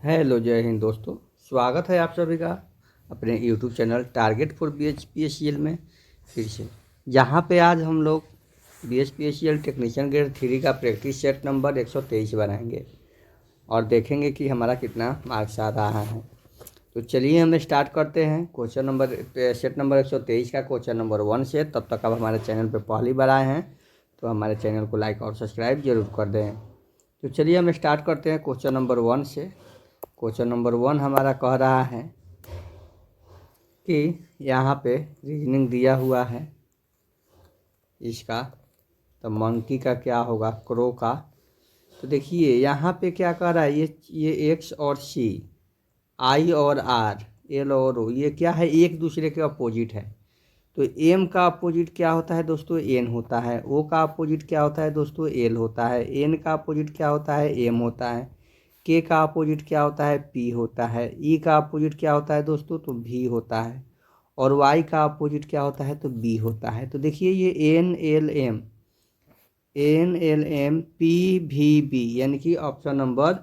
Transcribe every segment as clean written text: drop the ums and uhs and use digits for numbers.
Hello, जय हिंद दोस्तों। स्वागत है आप सभी का अपने YouTube channel target for BHPSCL में फिर से, जहां पे आज हम लोग BHPSCL टेक्नीशियन ग्रेड 3 का प्रैक्टिस सेट नंबर 123 बनाएंगे और देखेंगे कि हमारा कितना मार्क्स आ रहा है। तो चलिए हम स्टार्ट करते हैं क्वेश्चन नंबर सेट नंबर 123 का क्वेश्चन नंबर 1 से। तब तक आप हमारे चैनल पर पहली बार आए हैं तो हमारे चैनल को लाइक और सब्सक्राइब जरूर कर दें। तो चलिए हम स्टार्ट करते हैं क्वेश्चन नंबर 1 से। क्वेश्चन नंबर 1 हमारा कह रहा है कि यहाँ पे रीजनिंग दिया हुआ है इसका, तो मंकी का क्या होगा, क्रो का। तो देखिए यहाँ पे क्या कह रहा है, ये एक्स और सी, आई और आर, एल और ओ, ये क्या है, एक दूसरे के अपोजिट है। तो एम का अपोजिट क्या होता है दोस्तों, एन होता है। ओ का अपोजिट क्या होता है दोस्तों, एल होता है। एन का अपोजिट क्या होता है, एम होता है। के का अपोजिट क्या होता है, पी होता है। ई का अपोजिट क्या होता है दोस्तों, तो भी होता है। और वाई का अपोजिट क्या होता है, तो बी होता है। तो देखिए ये एन एल एम पी भी बी, यानी कि ऑप्शन नंबर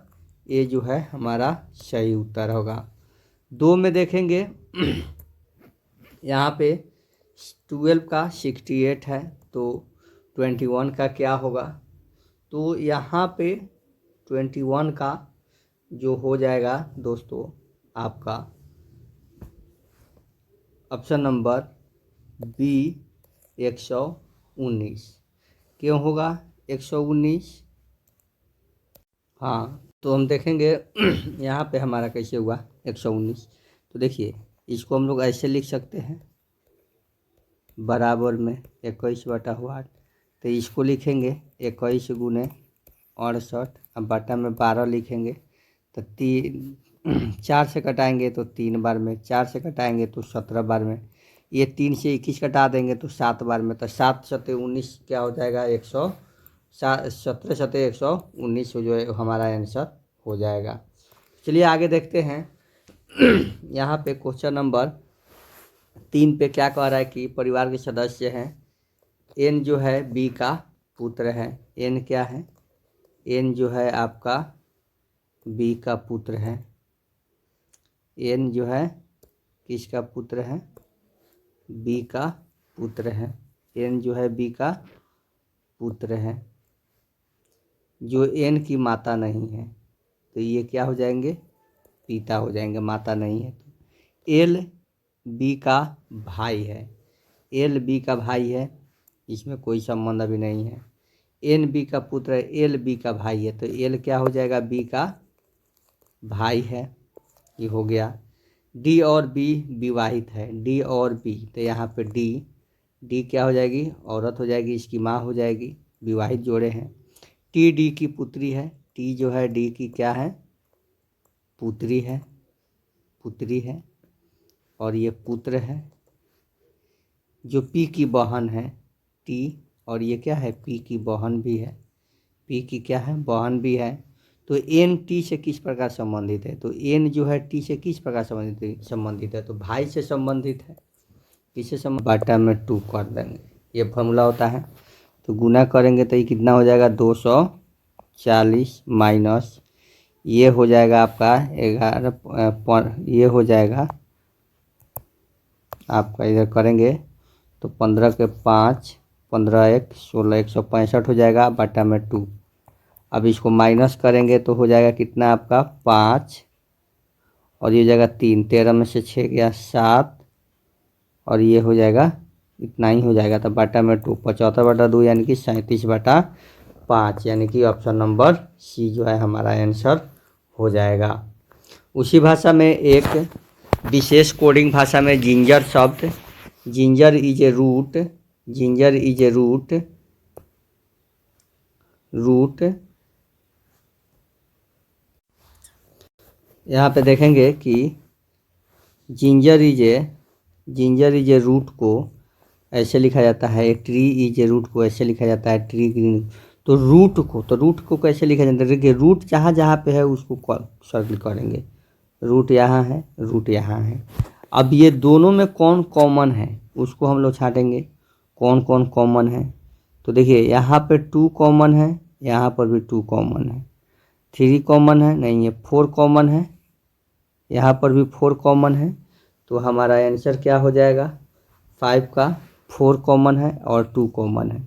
ए जो है हमारा सही उत्तर होगा। 2 में देखेंगे यहाँ पे 12 का 68 है, तो 21 का क्या होगा। तो यहाँ पे 21 का जो हो जाएगा दोस्तों आपका ऑप्शन नंबर बी 119। क्यों होगा 119? हाँ, तो हम देखेंगे यहाँ पे हमारा कैसे हुआ 119। तो देखिए इसको हम लोग ऐसे लिख सकते हैं, बराबर में 21/8। तो इसको लिखेंगे 21 गुने 68, अब बटा में 12 लिखेंगे। तो 4 से कटाएंगे तो 3 बार में, 4 से कटाएंगे तो 17 बार में, ये 3 से 21 कटा देंगे तो 7 बार में। तो 7 सत्ते 19 क्या हो जाएगा, 17 सत्ते 119 जो है हमारा आंसर हो जाएगा। चलिए आगे देखते हैं यहाँ पे क्वेश्चन नंबर 3 पे क्या कह रहा है कि परिवार के सदस्य हैं। एन जो है बी का पुत्र है। एन क्या है, एन जो है आपका बी का पुत्र है। एन जो है किसका पुत्र है, बी का पुत्र है। एन जो है बी का पुत्र है, जो एन की माता नहीं है। तो ये क्या हो जाएंगे, पिता हो जाएंगे, माता नहीं है। तो एल बी का भाई है। एल बी का भाई है, इसमें कोई संबंध अभी नहीं है। एन बी का पुत्र है, एल बी का भाई है। तो एल क्या हो जाएगा, बी का भाई है, ये हो गया। डी और बी विवाहित है। डी और बी, तो यहाँ पे डी क्या हो जाएगी, औरत हो जाएगी, इसकी माँ हो जाएगी, विवाहित जोड़े हैं। टी डी की पुत्री है। टी जो है डी की क्या है, पुत्री है, पुत्री है। और ये पुत्र है। जो पी की बहन है टी, और ये क्या है, पी की बहन भी है, पी की क्या है, बहन भी है। तो एन टी से किस प्रकार संबंधित है, तो एन जो है टी से किस प्रकार संबंधित है, तो भाई से संबंधित है। किससे संबंधित, बाटा में 2 कर देंगे, ये फॉर्मूला होता है। तो गुना करेंगे तो ये कितना हो जाएगा, 240 माइनस ये हो जाएगा आपका 11, ये हो जाएगा आपका, इधर करेंगे तो 15 के 5, 15 1 16, 165 हो जाएगा, बटा में 2। अब इसको माइनस करेंगे तो हो जाएगा कितना आपका 5, और ये हो जाएगा 3, 13 में से 6 गया 7, और ये हो जाएगा इतना ही हो जाएगा। तो बटा में 2, 75/2 यानी कि 37/5, यानी कि ऑप्शन नंबर सी जो है हमारा आंसर हो जाएगा। उसी भाषा में एक विशेष कोडिंग भाषा में जिंजर शब्द, ginger is a root, ginger is a root, यहाँ पे देखेंगे कि जिंजर इज ए रूट को ऐसे लिखा जाता है, ट्री इज ए रूट को ऐसे लिखा जाता है, ट्री ग्रीन। तो रूट को कैसे लिखा जाता है, देखिए रूट जहाँ जहाँ पे है उसको सर्कल करेंगे। रूट यहाँ है, रूट यहाँ है। अब ये दोनों में कौन कॉमन है उसको हम लोग छाटेंगे, कौन कौन कॉमन है। तो देखिए यहाँ पे 2 कॉमन है, यहाँ पर भी 2 कॉमन है। 3 कॉमन है, नहीं है 4 कॉमन है, यहाँ पर भी 4 कॉमन है। तो हमारा आंसर क्या हो जाएगा, 5 का 4 कॉमन है और 2 कॉमन है।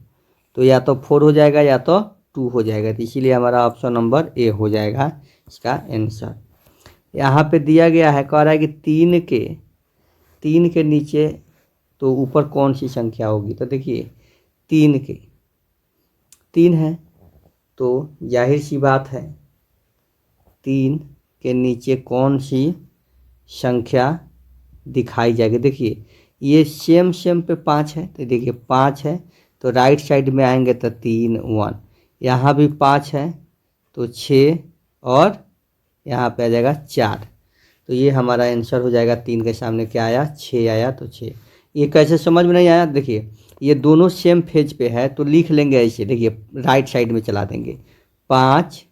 तो या तो 4 हो जाएगा या तो 2 हो जाएगा, तो इसीलिए हमारा ऑप्शन नंबर ए हो जाएगा इसका आंसर। यहाँ पे दिया गया है, कह रहा है कि 3 के नीचे तो ऊपर कौन सी संख्या होगी। तो देखिए 3 है, तो जाहिर सी बात है 3 के नीचे कौन सी संख्या दिखाई जाएगी। देखिए ये सेम पे 5 है, तो देखिए 5 है तो राइट साइड में आएंगे तो 3 1, यहाँ भी 5 है तो 6 और यहाँ पे आ जाएगा 4। तो ये हमारा आंसर हो जाएगा। 3 के सामने क्या आया, 6 आया, तो 6। ये कैसे समझ में नहीं आया, देखिए ये दोनों सेम फेज पे है तो लिख लेंगे ऐसे, देखिए राइट साइड में चला देंगे। 5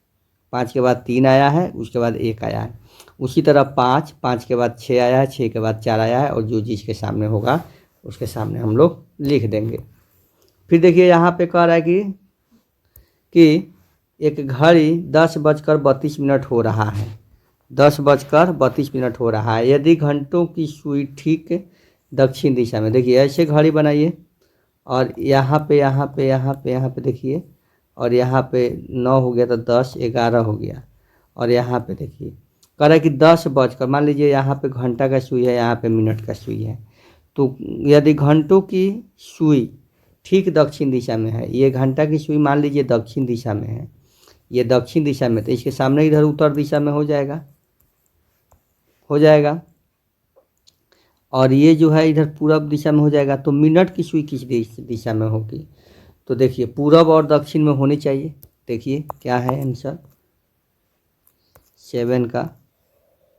के बाद 3 आया है, उसके बाद 1 आया है। उसी तरह 5 के बाद 6 आया है, 6 के बाद 4 आया है, और जो जिसके सामने होगा उसके सामने हम लोग लिख देंगे। फिर देखिए यहाँ पे कह रहा है कि एक घड़ी 10:32 हो रहा है, 10:32 हो रहा है। यदि घंटों की सुई ठीक दक्षिण दिशा में, देखिए ऐसे घड़ी बनाइए और यहाँ पे देखिए, और यहाँ पे 9 हो गया तो 10 11 हो गया, और यहाँ पे देखिए कह रहा है कि 10 मान लीजिए यहाँ पे घंटा का सुई है, यहाँ पे मिनट का सुई है। तो यदि घंटों की सुई ठीक दक्षिण दिशा में है, ये घंटा की सुई मान लीजिए दक्षिण दिशा में है, ये दक्षिण दिशा में, तो इसके सामने इधर उत्तर दिशा में हो जाएगा, और ये जो है इधर पूरब दिशा में हो जाएगा। तो मिनट की सुई किस दिशा में होगी, तो देखिए पूरब और दक्षिण में होनी चाहिए। देखिए क्या है आंसर,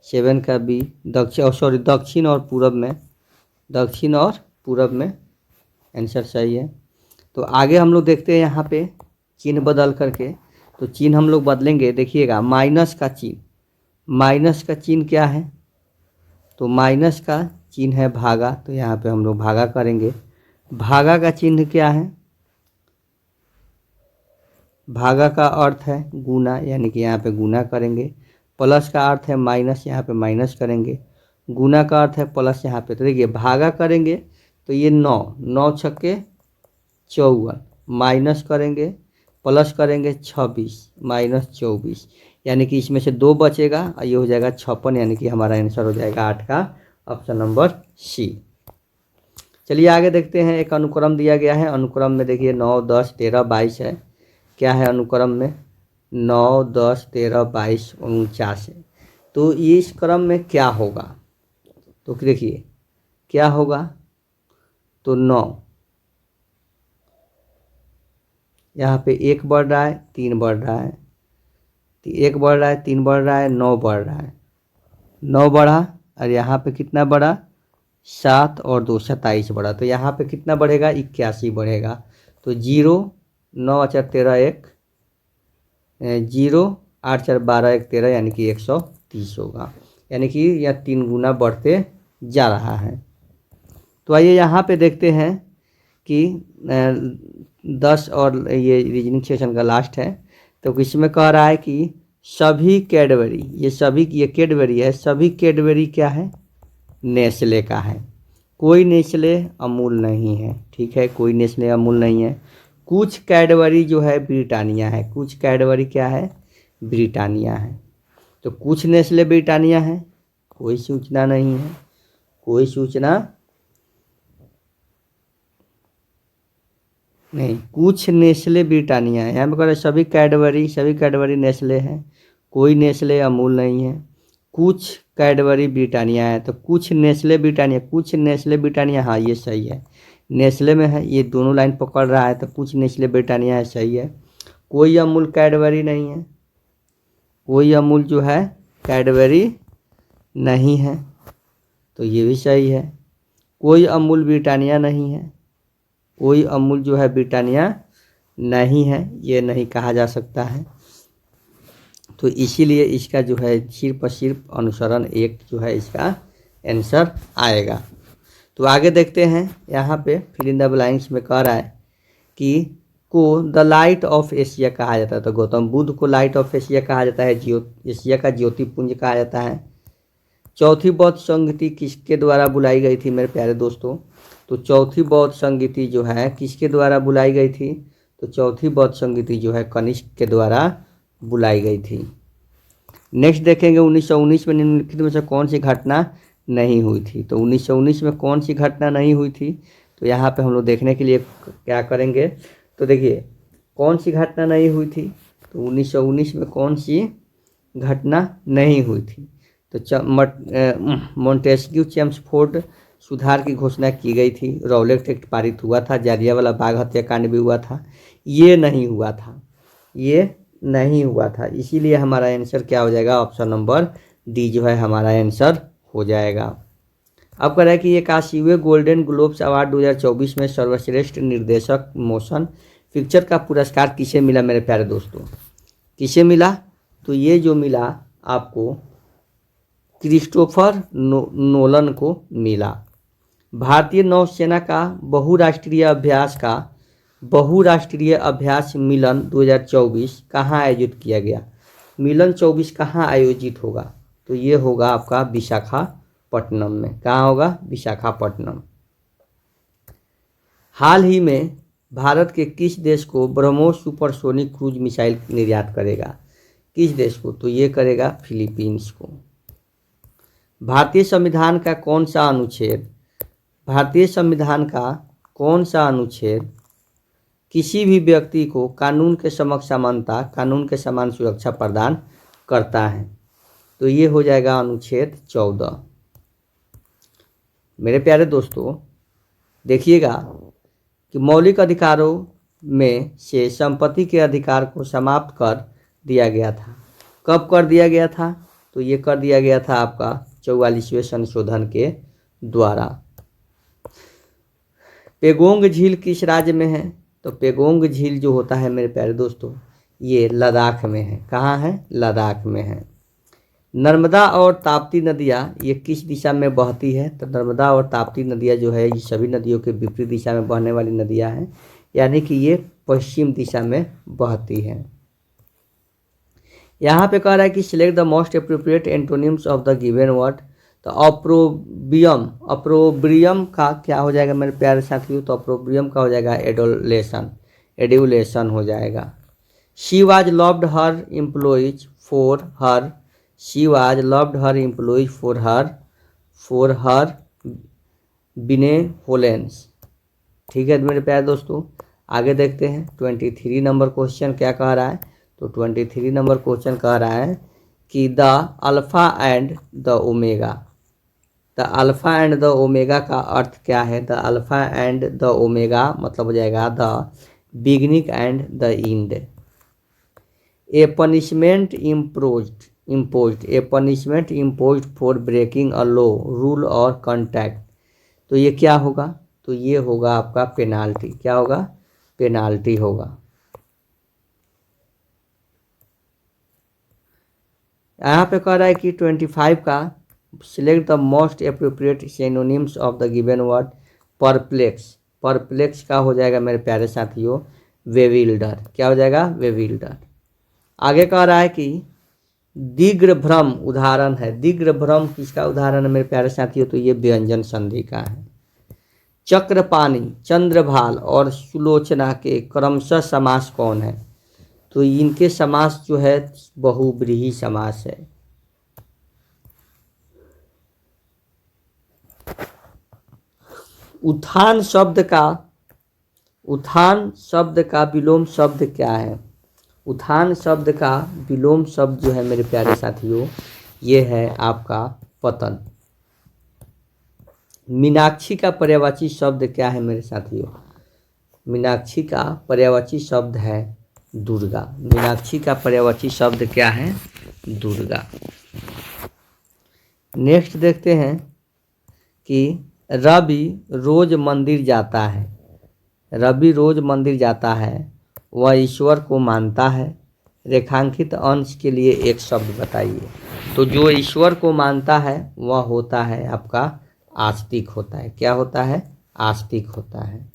7 का बी, दक्षिण और पूरब में आंसर सही है। तो आगे हम लोग देखते हैं यहाँ पे चिन्ह बदल करके, तो चिन्ह हम लोग बदलेंगे। देखिएगा माइनस का चिन्ह क्या है, तो माइनस का चिन्ह है भागा, तो यहाँ पे हम लोग भागा करेंगे। भागा का चिन्ह क्या है, भागा का अर्थ है गुना, यानी कि यहाँ पे गुना करेंगे। प्लस का अर्थ है माइनस, यहाँ पे माइनस करेंगे। गुना का अर्थ है प्लस, यहाँ पे तो देखिए भागा करेंगे तो ये 9 छक्के 54, माइनस करेंगे प्लस करेंगे 26 माइनस 24, यानी कि इसमें से 2 बचेगा और ये हो जाएगा 56, यानी कि हमारा आंसर हो जाएगा 8 का ऑप्शन नंबर सी। चलिए आगे देखते हैं। एक अनुक्रम दिया गया है, अनुक्रम में देखिए 9 10 13 22 है। क्या है अनुक्रम में, 9 10 13 22 49 है। तो ये इस क्रम में क्या होगा, तो देखिए क्या होगा, तो 9 यहाँ पे 1 बढ़ रहा है, 3 बढ़ रहा है, 1 बढ़ रहा है, 3 बढ़ रहा है, 9 बढ़ रहा है, 9 बढ़ा, और यहाँ पे कितना बढ़ा, 7 और 2 27 बढ़ा। तो यहाँ पे कितना बढ़ेगा, 81 बढ़ेगा। तो 0 9 4 13 1 0 8 4 12 1 13, यानी कि 130 होगा, यानी कि यह 3 गुना बढ़ते जा रहा है। तो आइए यहाँ पे देखते हैं कि 10 और ये रीजनिंग सेशन का लास्ट है। तो इसमें कह रहा है कि सभी कैडबरी, ये कैडबरी है, सभी कैडबरी क्या है, नेस्ले का है, कोई नेस्ले अमूल नहीं है। ठीक है, कोई नेस्ले अमूल नहीं है। कुछ कैडबरी जो है ब्रिटानिया है, कुछ कैडबरी क्या है, ब्रिटानिया है। तो कुछ नेस्ले ब्रिटानिया है, कोई सूचना नहीं है, कोई सूचना नहीं। कुछ नेस्ले ब्रिटानिया है, यहाँ पे कह रहे सभी कैडबरी नेस्ले हैं, कोई नेस्ले अमूल नहीं है। कुछ कैडबरी ब्रिटानिया है, तो कुछ नेस्ले ब्रिटानिया, हाँ ये सही है, नेस्ले में है, ये दोनों लाइन पकड़ रहा है, तो कुछ नेस्ले ब्रिटानिया है, सही है। कोई अमूल कैडबरी नहीं है, कोई अमूल जो है कैडबरी नहीं है, तो ये भी सही है। कोई अमूल ब्रिटानिया नहीं है, कोई अमूल जो है ब्रिटानिया नहीं है, ये नहीं कहा जा सकता है। तो इसीलिए इसका जो है सिर्फ और सिर्फ अनुसरण 1 जो है इसका आंसर आएगा। तो आगे देखते हैं। यहाँ पे फिल इन द ब्लैंक्स में कह रहा है कि को द लाइट ऑफ एशिया कहा जाता है। तो गौतम बुद्ध को लाइट ऑफ एशिया कहा जाता है, एशिया का ज्योतिपुंज कहा जाता है। चौथी बौद्ध संगीति किसके द्वारा बुलाई गई थी मेरे प्यारे दोस्तों? तो चौथी बौद्ध संगीति जो है किसके द्वारा बुलाई गई थी? तो चौथी बौद्ध संगीति जो है कनिष्क के द्वारा बुलाई गई थी। नेक्स्ट देखेंगे 1919 में निम्नलिखित में से कौन सी घटना नहीं हुई थी? तो 1919 में कौन सी घटना नहीं हुई थी? तो यहाँ पे हम लोग देखने के लिए क्या करेंगे, तो देखिए कौन सी घटना नहीं हुई थी। तो 1919 में कौन सी घटना नहीं हुई थी? तो मोंटेस्क्यू चेम्सफोर्ड सुधार की घोषणा की गई थी, रॉलेट एक्ट पारित हुआ था, जालियांवाला बाग हत्याकांड भी हुआ था, ये नहीं हुआ था, ये नहीं हुआ था। इसीलिए हमारा आंसर क्या हो जाएगा? ऑप्शन नंबर डी जो है हमारा आंसर हो जाएगा। अब कह रहा है कि 81वें गोल्डन ग्लोब्स अवार्ड 2024 में सर्वश्रेष्ठ निर्देशक मोशन पिक्चर का पुरस्कार किसे मिला मेरे प्यारे दोस्तों? किसे मिला? तो ये जो मिला आपको क्रिस्टोफर नोलन को मिला। भारतीय नौसेना का बहुराष्ट्रीय अभ्यास मिलन 2024 कहाँ आयोजित किया गया? मिलन 24 कहाँ आयोजित होगा? तो ये होगा आपका विशाखापट्टनम में। कहाँ होगा? विशाखापट्टनम। हाल ही में भारत के किस देश को ब्रह्मोस सुपरसोनिक क्रूज मिसाइल निर्यात करेगा? किस देश को? तो ये करेगा फिलीपींस को। भारतीय संविधान का कौन सा अनुच्छेद किसी भी व्यक्ति को कानून के समक्ष समानता, कानून के समान सुरक्षा प्रदान करता है? तो ये हो जाएगा अनुच्छेद 14। मेरे प्यारे दोस्तों देखिएगा कि मौलिक अधिकारों में से संपत्ति के अधिकार को समाप्त कर दिया गया था। कब कर दिया गया था? तो ये कर दिया गया था आपका 44वें संशोधन के द्वारा। पेगोंग झील किस राज्य में है? तो पेगोंग झील जो होता है मेरे प्यारे दोस्तों ये लद्दाख में है। कहाँ है? लद्दाख में है। नर्मदा और ताप्ती नदियाँ ये किस दिशा में बहती है? तो नर्मदा और ताप्ती नदियाँ जो है ये सभी नदियों के विपरीत दिशा में बहने वाली नदियाँ हैं, यानी कि ये पश्चिम दिशा में बहती है। यहाँ पे कह रहा है कि select the most appropriate antonyms of the given word. तो अप्रोब्रियम का क्या हो जाएगा मेरे प्यारे साथियों? तो अप्रोब्रियम का हो जाएगा एड्यूलेशन हो जाएगा। She was loved her employees for her benevolence. ठीक है मेरे प्यारे दोस्तों, आगे देखते हैं 23 नंबर क्वेश्चन क्या कह रहा है। तो 23 नंबर क्वेश्चन कह रहा है कि the alpha and the omega. The alpha and the omega का अर्थ क्या है? The alpha and the omega मतलब हो जाएगा the beginning and the end. A punishment imposed for breaking a law, rule और कॉन्ट्रैक्ट। तो ये क्या होगा? तो ये होगा आपका पेनाल्टी। क्या होगा? पेनाल्टी होगा। यहाँ पे कह रहा है कि 25 का select the most appropriate synonyms of the given word. Perplex का हो जाएगा मेरे प्यारे साथियों वेविल्डर। क्या हो जाएगा? वेविल्डर। आगे कह रहा है कि दिग्भ्रम उदाहरण है। दिग्भ्रम किसका उदाहरण है मेरे प्यारे साथियों? तो ये व्यंजन संधि का है। चक्रपाणी, चंद्रभाल और सुलोचना के क्रमशः समास कौन है? तो इनके समास जो है बहुव्रीहि समास है। उत्थान शब्द का विलोम शब्द क्या है? उत्थान शब्द का विलोम शब्द जो है मेरे प्यारे साथियों ये है आपका पतन। मीनाक्षी का पर्यायवाची शब्द क्या है मेरे साथियों? मीनाक्षी का पर्यायवाची शब्द है दुर्गा। मीनाक्षी का पर्यायवाची शब्द क्या है? दुर्गा। नेक्स्ट देखते हैं कि रवि रोज मंदिर जाता है। रवि रोज मंदिर जाता है, वह ईश्वर को मानता है। रेखांकित अंश के लिए एक शब्द बताइए। तो जो ईश्वर को मानता है वह होता है आपका आस्तिक होता है। क्या होता है? आस्तिक होता है।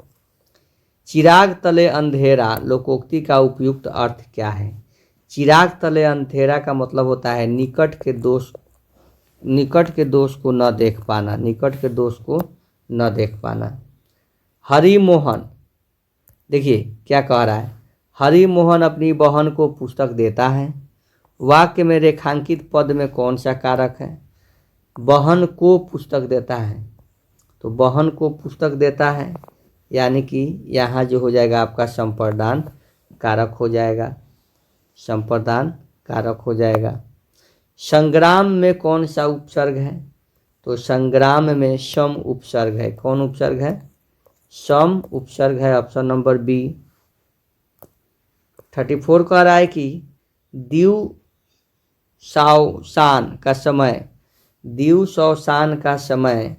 चिराग तले अंधेरा लोकोक्ति का उपयुक्त अर्थ क्या है? चिराग तले अंधेरा का मतलब होता है निकट के दोष को न देख पाना, निकट के दोष को न देख पाना। हरिमोहन, देखिए क्या कह रहा है, हरिमोहन अपनी बहन को पुस्तक देता है। वाक्य में रेखांकित पद में कौन सा कारक है? बहन को पुस्तक देता है, तो बहन को पुस्तक देता है यानी कि यहाँ जो हो जाएगा आपका संप्रदान कारक हो जाएगा, संप्रदान कारक हो जाएगा। संग्राम में कौन सा उपसर्ग है? तो संग्राम में सम उपसर्ग है। कौन उपसर्ग है? सम उपसर्ग है, ऑप्शन नंबर बी। 34 कह रहा है कि दीव सावसान का समय, दीव शवसान का समय,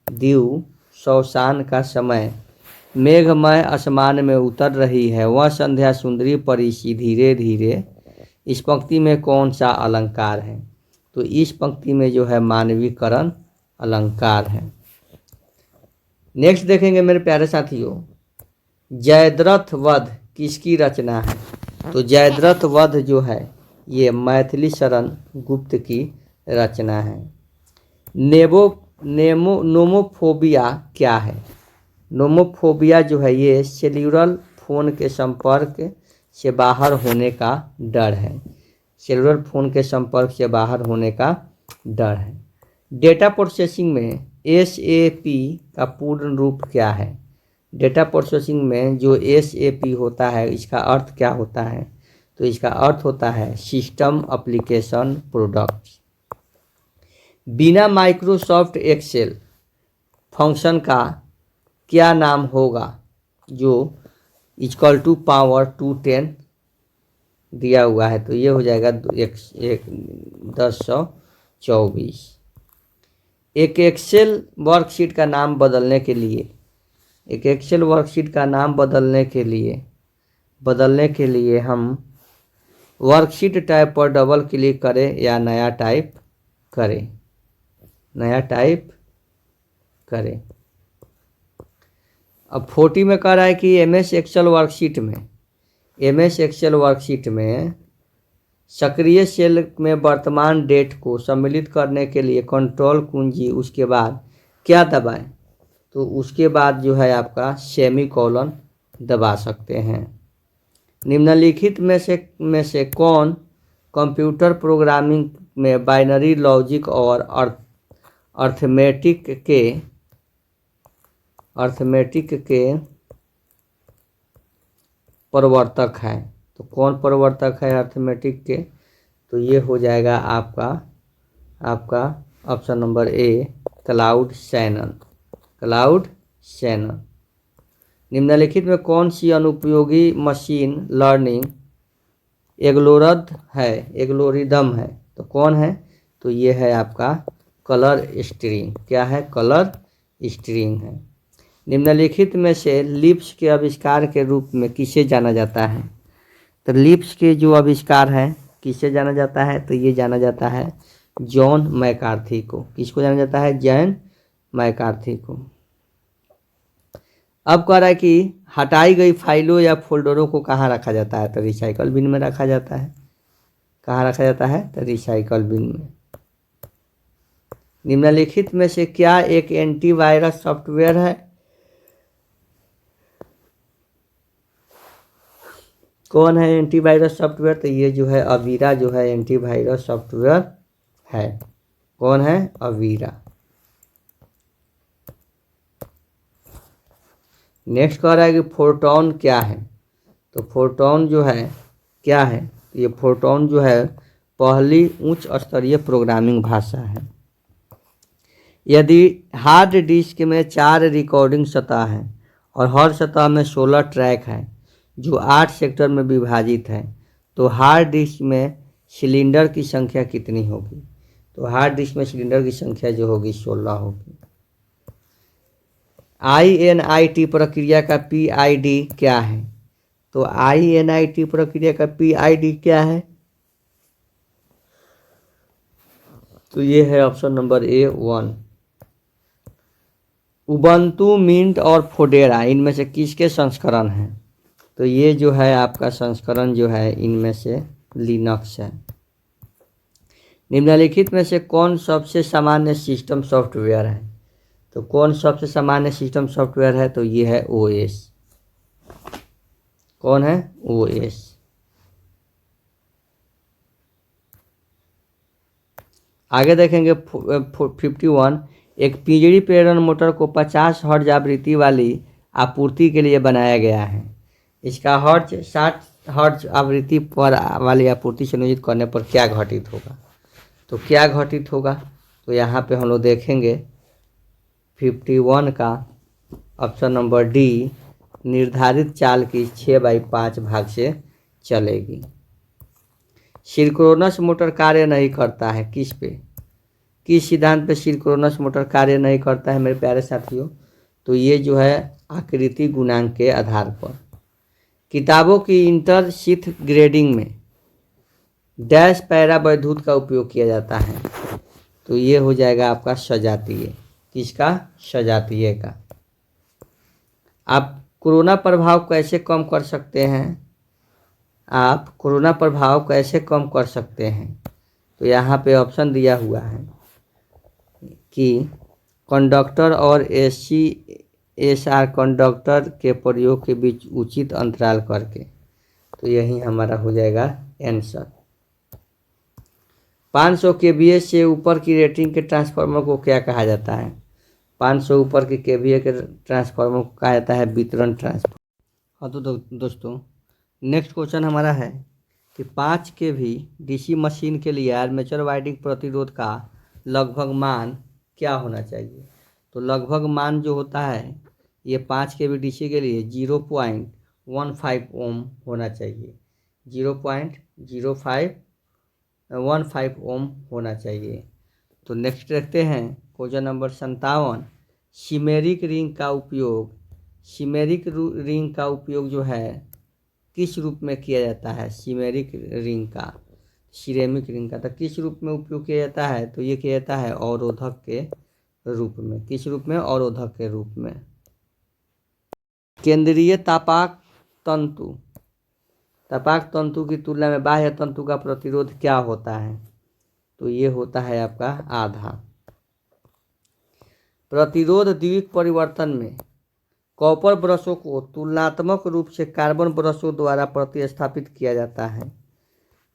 दीव शवसान का समय मेघमय आसमान में उतर रही है, वह संध्या सुंदरी परिसी धीरे धीरे। इस पंक्ति में कौन सा अलंकार है? तो इस पंक्ति में जो है मानवीकरण अलंकार है। नेक्स्ट देखेंगे मेरे प्यारे साथियों, जयद्रथ वध किसकी रचना है? तो जयद्रथ वध जो है ये मैथिली शरण गुप्त की रचना है। नोमोफोबिया क्या है? नोमोफोबिया जो है ये सेल्यूलर फोन के संपर्क से बाहर होने का डर है, सेल्युलर फोन के संपर्क से बाहर होने का डर है। डेटा प्रोसेसिंग में SAP का पूर्ण रूप क्या है? डेटा प्रोसेसिंग में जो SAP होता है इसका अर्थ क्या होता है? तो इसका अर्थ होता है सिस्टम एप्लीकेशन प्रोडक्ट्स। बिना माइक्रोसॉफ्ट एक्सेल फंक्शन का क्या नाम होगा जो इक्वल टू पावर 210 दिया हुआ है? तो ये हो जाएगा 1024। एक एक्सेल वर्कशीट का नाम बदलने के लिए, एक एक्सेल वर्कशीट का नाम बदलने के लिए हम वर्कशीट टाइप पर डबल क्लिक करें या नया टाइप करें, नया टाइप करें। अब 40 में कह रहा है कि MS एक्सेल वर्कशीट में सक्रिय सेल में वर्तमान डेट को सम्मिलित करने के लिए कंट्रोल कुंजी उसके बाद क्या दबाएं? तो उसके बाद जो है आपका सेमीकोलन दबा सकते हैं। निम्नलिखित में से कौन कंप्यूटर प्रोग्रामिंग में बाइनरी लॉजिक और अर्थमेटिक के प्रवर्तक है? तो कौन प्रवर्तक है अर्थमेटिक के? तो ये हो जाएगा आपका option number A cloud Shannon. निम्नलिखित में कौन सी अनुपयोगी मशीन लर्निंग एल्गोरिदम है? तो कौन है? तो ये है आपका कलर स्ट्रिंग। क्या है? कलर स्ट्रिंग है। निम्नलिखित में से लिप्स के आविष्कार के रूप में किसे जाना जाता है? तो लिप्स के जो आविष्कार हैं किसे जाना जाता है? तो ये जाना जाता है जॉन मैकार्थी को। किसको जाना जाता है? जॉन मैकार्थी को। अब कह रहा है कि हटाई गई फाइलों या फोल्डरों को कहाँ रखा जाता है? तो रिसाइकल बिन में रखा जाता है। कहाँ रखा जाता है? तो रिसाइकल बिन में। निम्नलिखित में से क्या एक एंटीवायरस सॉफ्टवेयर है? कौन है एंटीवायरस सॉफ्टवेयर? तो ये जो है अवीरा जो है एंटीवायरस सॉफ्टवेयर है। कौन है? अवीरा। नेक्स्ट कह रहा है कि फोरट्रॉन क्या है? तो फोरट्रॉन जो है क्या है? ये फोरट्रॉन जो है पहली उच्च स्तरीय प्रोग्रामिंग भाषा है। यदि हार्ड डिस्क में 4 रिकॉर्डिंग सतह हैं और हर सतह में 16 ट्रैक हैं जो 8 सेक्टर में विभाजित है, तो हार्ड डिस्क में सिलेंडर की संख्या कितनी होगी? तो हार्ड डिस्क में सिलेंडर की संख्या जो होगी 16 होगी। INIT प्रक्रिया का PID क्या है? तो INIT प्रक्रिया का PID क्या है? तो ये है option number A 1। Ubuntu, mint और फोडेरा इनमें से किसके संस्करण हैं? तो ये जो है आपका संस्करण जो है इनमें से लिनक्स है। निम्नलिखित में से कौन सबसे सामान्य सिस्टम सॉफ्टवेयर है? तो कौन सबसे सामान्य सिस्टम सॉफ्टवेयर है? तो ये है ओएस। कौन है? ओएस। आगे देखेंगे 51। एक पिंजड़ी प्रेरण मोटर को 50 हर्ट्ज आवृत्ति वाली आपूर्ति के लिए बनाया गया है। इसका हर्ट्ज 60 हर्ट्ज आवृत्ति पर वाली आपूर्ति संयोजित करने पर क्या घटित होगा? तो क्या घटित होगा? तो यहाँ पे हम लोग देखेंगे 51 का ऑप्शन नंबर डी, निर्धारित चाल की 6/5 भाग से चलेगी। सिंक्रोनस मोटर कार्य नहीं करता है किस पे? किस सिद्धांत पे सिंक्रोनस मोटर कार्य नहीं करता है मेरे प्यारे साथियों? तो ये जो है आकृति गुणांक के आधार पर। किताबों की इंटरशीथ ग्रेडिंग में डैश पैरा वैद्युत का उपयोग किया जाता है। तो ये हो जाएगा आपका सजातीय। किसका? सजातीय का। आप कोरोना प्रभाव कैसे कम कर सकते हैं? आप कोरोना प्रभाव कैसे कम कर सकते हैं? तो यहाँ पे ऑप्शन दिया हुआ है कि कंडक्टर और एसआर कंडक्टर के प्रयोग के बीच उचित अंतराल करके। तो यही हमारा हो जाएगा आंसर। 500 केवीए से ऊपर की रेटिंग के ट्रांसफार्मर को क्या कहा जाता है? 500 ऊपर के केवीए के ट्रांसफार्मर को कहा जाता है वितरण ट्रांसफार्मर। हाँ तो दोस्तों नेक्स्ट क्वेश्चन हमारा है कि 5 केवी डीसी मशीन के लिए आर्मेचर वाइंडिंग प्रतिरोध का लगभग मान क्या होना चाहिए? तो लगभग मान जो होता है ये 5 केवी डीसी के लिए 0.15 ओम होना चाहिए। 0.0515 ओम होना चाहिए। तो नेक्स्ट देखते हैं क्वेश्चन नंबर 57। सिमेरिक रिंग का उपयोग जो है किस रूप में किया जाता है? सिरेमिक रिंग का तो किस रूप में उपयोग किया जाता है? तो ये किया जाता है अवरोधक के रूप में। किस रूप में? अवरोधक के रूप में। केंद्रीय तापाक तंतु की तुलना में बाह्य तंतु का प्रतिरोध क्या होता है? तो ये होता है आपका आधा। प्रतिरोध द्विक परिवर्तन में कॉपर ब्रशों को तुलनात्मक रूप से कार्बन ब्रशों द्वारा प्रतिस्थापित किया जाता है।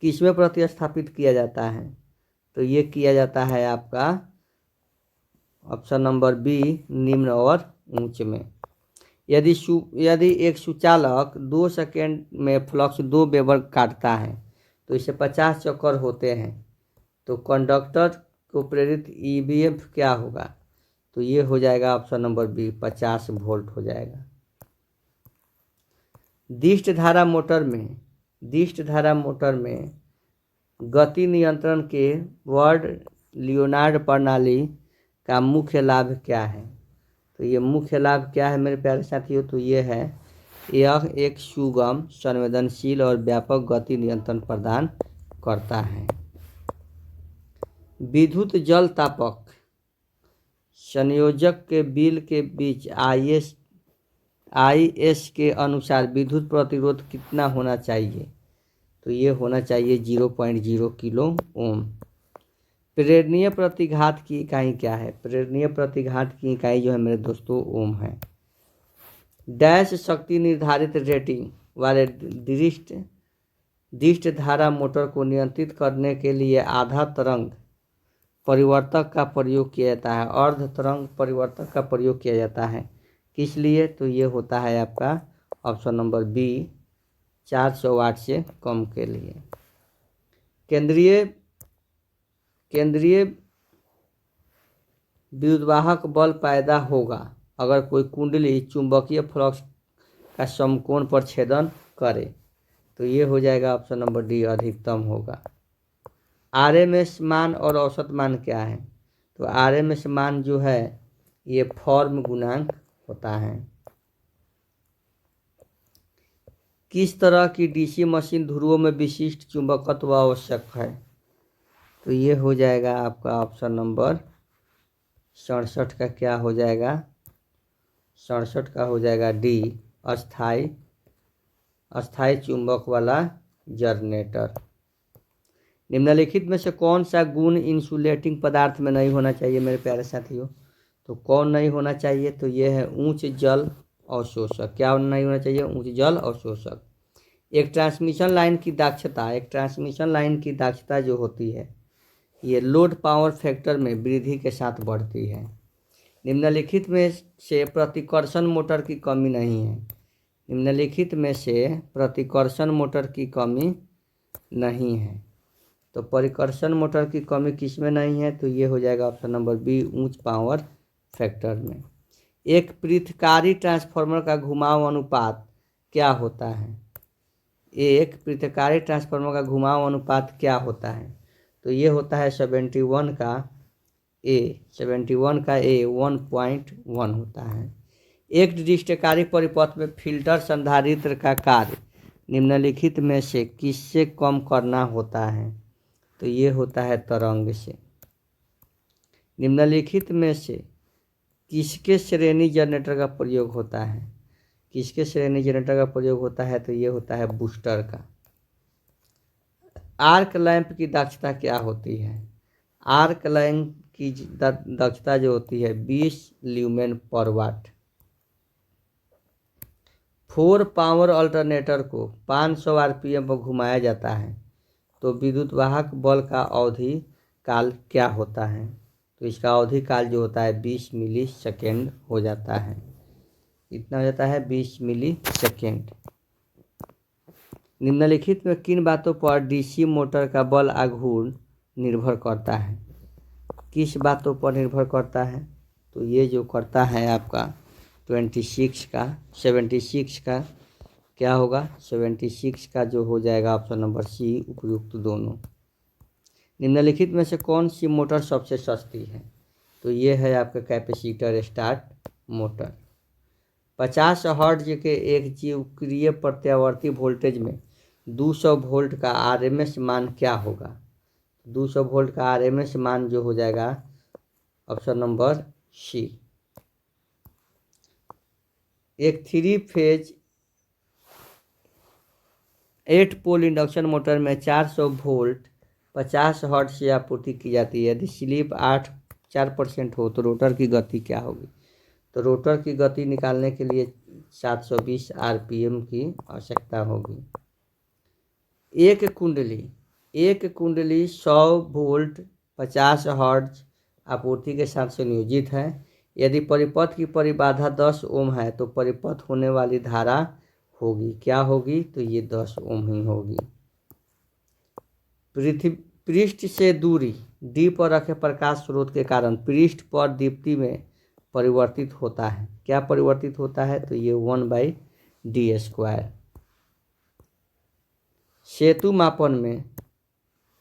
किसमें प्रतिस्थापित किया जाता है? तो ये किया जाता है आपका ऑप्शन नंबर बी, निम्न और उच्च में। यदि एक सुचालक 2 सेकेंड में फ्लक्स 2 वेबर काटता है तो इसे 50 चक्कर होते हैं, तो कंडक्टर को प्रेरित ईएमएफ क्या होगा? तो ये हो जाएगा ऑप्शन नंबर बी, 50 वोल्ट हो जाएगा। दिष्ट धारा मोटर में गति नियंत्रण के वर्ड लियोनार्ड प्रणाली का मुख्य लाभ क्या है? तो ये मुख्य लाभ क्या है मेरे प्यारे साथियों? तो ये है यह एक सुगम, संवेदनशील और व्यापक गति नियंत्रण प्रदान करता है। विद्युत जल तापक संयोजक के बिल के बीच आईएस के अनुसार विद्युत प्रतिरोध कितना होना चाहिए? तो ये होना चाहिए 0.0 किलो ओम। प्रेरणीय प्रतिघात की इकाई क्या है? प्रेरणीय प्रतिघात की इकाई जो है मेरे दोस्तों ओम है। डैश शक्ति निर्धारित रेटिंग वाले दिष्ट धारा मोटर को नियंत्रित करने के लिए आधा तरंग परिवर्तक का प्रयोग किया जाता है, अर्ध तरंग परिवर्तक का प्रयोग किया जाता है। किस लिए? तो ये होता है आपका ऑप्शन नंबर बी, 400 वाट से कम के लिए। केंद्रीय विद्युद्वाहक बल पैदा होगा अगर कोई कुंडली चुंबकीय फ्लक्स का समकोण पर छेदन करे। तो ये हो जाएगा ऑप्शन नंबर डी, अधिकतम होगा। आरएमएस मान और औसत मान क्या है? तो आरएमएस मान जो है ये फॉर्म गुणांक होता है। किस तरह की डीसी मशीन ध्रुवों में विशिष्ट चुंबकत्व आवश्यक है? तो ये हो जाएगा आपका ऑप्शन नंबर 67 का क्या हो जाएगा? 67 का हो जाएगा डी, अस्थाई अस्थाई चुंबक वाला जनरेटर। निम्नलिखित में से कौन सा गुण इंसुलेटिंग पदार्थ में नहीं होना चाहिए मेरे प्यारे साथियों? तो कौन नहीं होना चाहिए? तो ये है उच्च जल अवशोषक। क्या नहीं होना चाहिए? उच्च जल अवशोषक। एक ट्रांसमिशन लाइन की दक्षता जो होती है ये लोड पावर फैक्टर में वृद्धि के साथ बढ़ती है। निम्नलिखित में से प्रतिकर्षण मोटर की कमी नहीं है। निम्नलिखित में से प्रतिकर्षण मोटर की कमी नहीं है। तो परिकर्षण मोटर की कमी किस में नहीं है? तो ये हो जाएगा ऑप्शन नंबर बी, उच्च पावर फैक्टर में। एक पृथकारी ट्रांसफार्मर का घुमाव अनुपात क्या होता है? एक पृथकारी ट्रांसफार्मर का घुमाव अनुपात क्या होता है? तो ये होता है 71 का ए 1.1 होता है। एक डिस्टकारी परिपथ में फिल्टर संधारित्र का कार्य निम्नलिखित में से किससे कम करना होता है? तो ये होता है तरंग से। निम्नलिखित में से किसके श्रेणी जनरेटर का प्रयोग होता है? किसके श्रेणी जनरेटर का प्रयोग होता है? तो ये होता है बूस्टर का। आर्क लैंप की दक्षता क्या होती है? आर्क लैंप की दक्षता जो होती है 20 ल्यूमेन पर वाट। 4 पावर अल्टरनेटर को 500 आरपीएम पर घुमाया जाता है तो विद्युत वाहक बल का अवधि काल क्या होता है? तो इसका अवधि काल जो होता है 20 मिली सेकेंड हो जाता है। कितना हो जाता है? 20 मिली सेकेंड। निम्नलिखित में किन बातों पर डीसी मोटर का बल आघूर्ण निर्भर करता है? किस बातों पर निर्भर करता है? तो ये जो करता है आपका 76 का क्या होगा? 76 का जो हो जाएगा ऑप्शन नंबर सी, उपयुक्त दोनों। निम्नलिखित में से कौन सी मोटर सबसे सस्ती है? तो ये है आपका कैपेसिटर स्टार्ट मोटर। 50 हर्ट्ज के एक जीवक्रिय प्रत्यावर्ती वोल्टेज में 200 वोल्ट का आरएमएस मान क्या होगा? 200 वोल्ट का आरएमएस मान जो हो जाएगा ऑप्शन नंबर सी। एक 3 फेज 8 पोल इंडक्शन मोटर में 400 वोल्ट 50 हर्ट्ज से आपूर्ति की जाती है। यदि स्लिप 4% हो तो रोटर की गति क्या होगी? तो रोटर की गति निकालने के लिए 720 आरपीएम की आवश्यकता होगी। एक कुंडली 100 वोल्ट 50 हर्ट्ज आपूर्ति के साथ संयोजित है। यदि परिपथ की परिबाधा 10 ओम है तो परिपथ होने वाली धारा होगी क्या होगी? तो ये 10 ओम ही होगी। पृष्ठ से दूरी डी पर रखे प्रकाश स्रोत के कारण पृष्ठ पर दीप्ति में परिवर्तित होता है। क्या परिवर्तित होता है? तो ये 1/d²।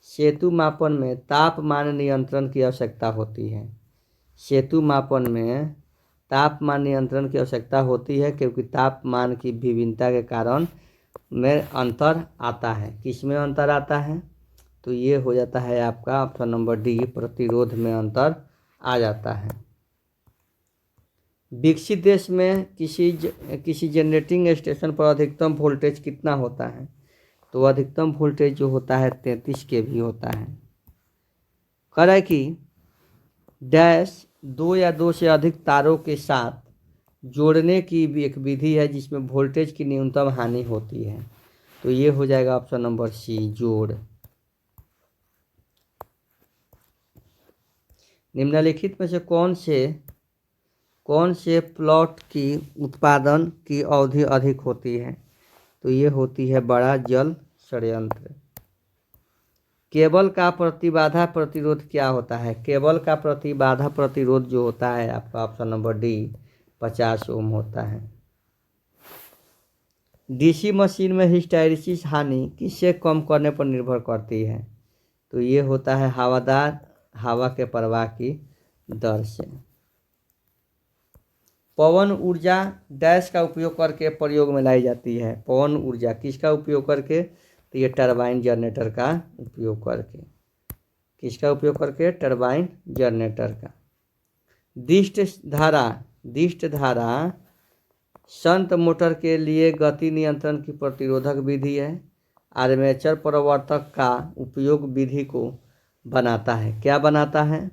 सेतु मापन में तापमान नियंत्रण की आवश्यकता होती है। सेतु मापन में तापमान नियंत्रण की आवश्यकता होती है क्योंकि तापमान की भिन्नता के कारण में अंतर आता है। किस में अंतर आता है? तो ये हो जाता है आपका ऑप्शन नंबर डी, प्रतिरोध में अंतर आ जाता है। विकसित देश में किसी जनरेटिंग स्टेशन पर अधिकतम वोल्टेज कितना होता है? तो अधिकतम वोल्टेज जो होता है 33 kV होता है। कह रहा है कि डैश 2 या 2 से अधिक तारों के साथ जोड़ने की भी एक विधि है जिसमें वोल्टेज की न्यूनतम हानि होती है। तो ये हो जाएगा ऑप्शन नंबर सी, जोड़। निम्नलिखित में से कौन से प्लॉट की उत्पादन की अवधि अधिक होती है? तो ये होती है बड़ा जल संयंत्र। केबल का प्रतिबाधा प्रतिरोध क्या होता है? केबल का प्रतिबाधा प्रतिरोध जो होता है आपका ऑप्शन नंबर डी 50 ओम होता है। डीसी मशीन में हिस्टैरिसीस हानि किससे कम करने पर निर्भर करती है? तो ये होता है हवादार हवा के प्रवाह की दर से। पवन ऊर्जा डैश का उपयोग करके प्रयोग में लाई जाती है। पवन ऊर्जा किसका उपयोग करके? तो ये टरबाइन जनरेटर का उपयोग करके। किसका उपयोग करके? टरबाइन जनरेटर का। दिष्ट धारा शंट मोटर के लिए गति नियंत्रण की प्रतिरोधक विधि है। आर्मेचर प्रवर्तक का उपयोग विधि को बनाता है। क्या बनाता है?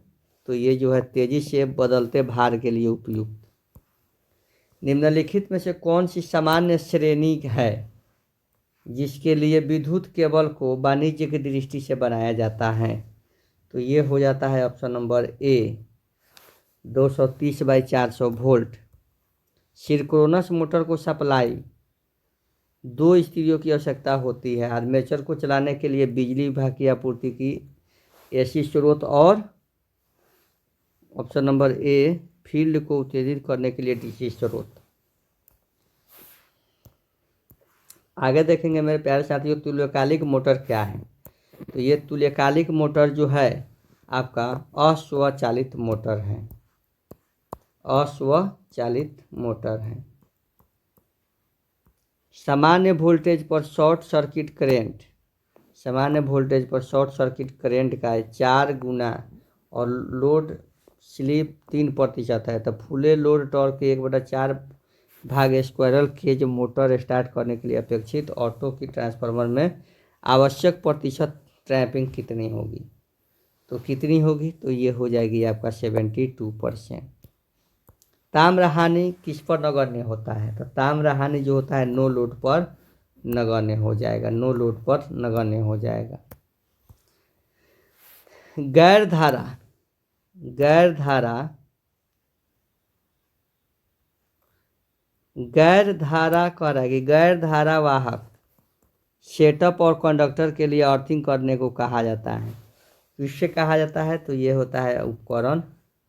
तो ये जो है तेजी से बदलते भार के लिए उपयुक्त। निम्नलिखित में से कौन सी सामान्य श्रेणी है जिसके लिए विद्युत केबल को वाणिज्य की दृष्टि से बनाया जाता है? तो ये हो जाता है option number A 230/400 volt. Synchronous motor को सप्लाई 2 स्थितियों की आवश्यकता होती है। आर्मेचर को चलाने के लिए बिजली विभाग की आपूर्ति की एसी स्रोत और ऑप्शन नंबर ए फील्ड को उत्तेजित करने के लिए डीसी स्रोत। आगे देखेंगे मेरे प्यारे साथियों, तुल्यकालिक मोटर क्या है? तो ये तुल्यकालिक मोटर जो है आपका अस्वचालित मोटर है। अस्वचालित मोटर है। सामान्य वोल्टेज पर शॉर्ट सर्किट करेंट, सामान्य वोल्टेज पर शॉर्ट सर्किट करेंट का 4 गुना और लोड स्लिप 3% है। तो फुले लोड टॉर्क 1/4 भाग स्क्वायरल केज मोटर स्टार्ट करने के लिए अपेक्षित ऑटो की ट्रांसफार्मर में आवश्यक प्रतिशत ट्रैपिंग कितनी होगी? तो कितनी होगी? तो ये हो जाएगी आपका 72%। ताम्रहानि किस पर नगण्य होता है? तो ताम्रहानि जो होता है नो लोड पर नगण्य हो जाएगा, नो लोड पर नगण्य हो जाएगा। गैर धारा, गैर धारा, गैर धारा कराएगी, गैर धारा वाहक सेटअप और कंडक्टर के लिए अर्थिंग करने को कहा जाता है। किससे कहा जाता है? तो ये होता है उपकरण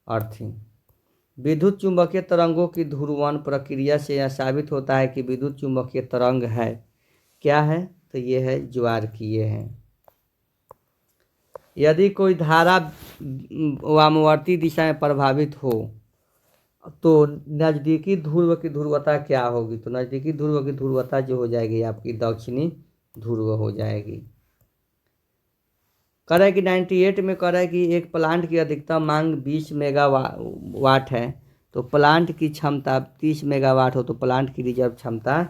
अर्थिंग। विद्युत चुंबकीय तरंगों की ध्रुवण प्रक्रिया से यह साबित होता है कि विद्युत चुंबकीय तरंग है। क्या है? तो ये है ज्वारकीय है। यदि कोई धारा वामवर्ती दिशा में प्रभावित हो तो नज़दीकी ध्रुव की ध्रुवता क्या होगी? तो नज़दीकी ध्रुव की ध्रुवता जो हो जाएगी आपकी दक्षिणी ध्रुव हो जाएगी। करें कि 98 में करें कि एक प्लांट की अधिकतम मांग 20 मेगावाट है, तो प्लांट की क्षमता 30 मेगावाट हो तो प्लांट की रिजर्व क्षमता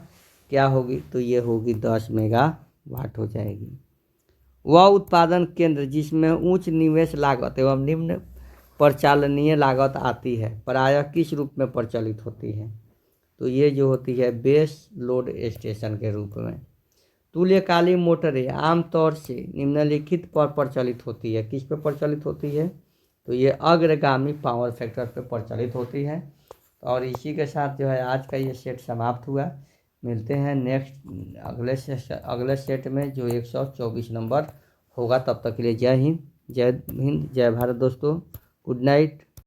क्या होगी? तो ये होगी 10 मेगावाट हो जाएगी। वह उत्पादन केंद्र जिसमें उच्च निवेश लागत एवं निम्न परिचालनीय लागत आती है प्रायः किस रूप में प्रचलित होती है? तो ये जो होती है बेस लोड स्टेशन के रूप में। तुल्यकालिक मोटरें आमतौर से निम्नलिखित पर प्रचलित होती है। किस पर प्रचलित होती है? तो ये अग्रगामी पावर फैक्टर पर प्रचलित होती है। और इसी के साथ जो है आज का ये सेट समाप्त हुआ। मिलते हैं नेक्स्ट अगले सेट में जो 124 नंबर होगा। तब तक के लिए जय हिंद, जय भारत दोस्तों। Good night.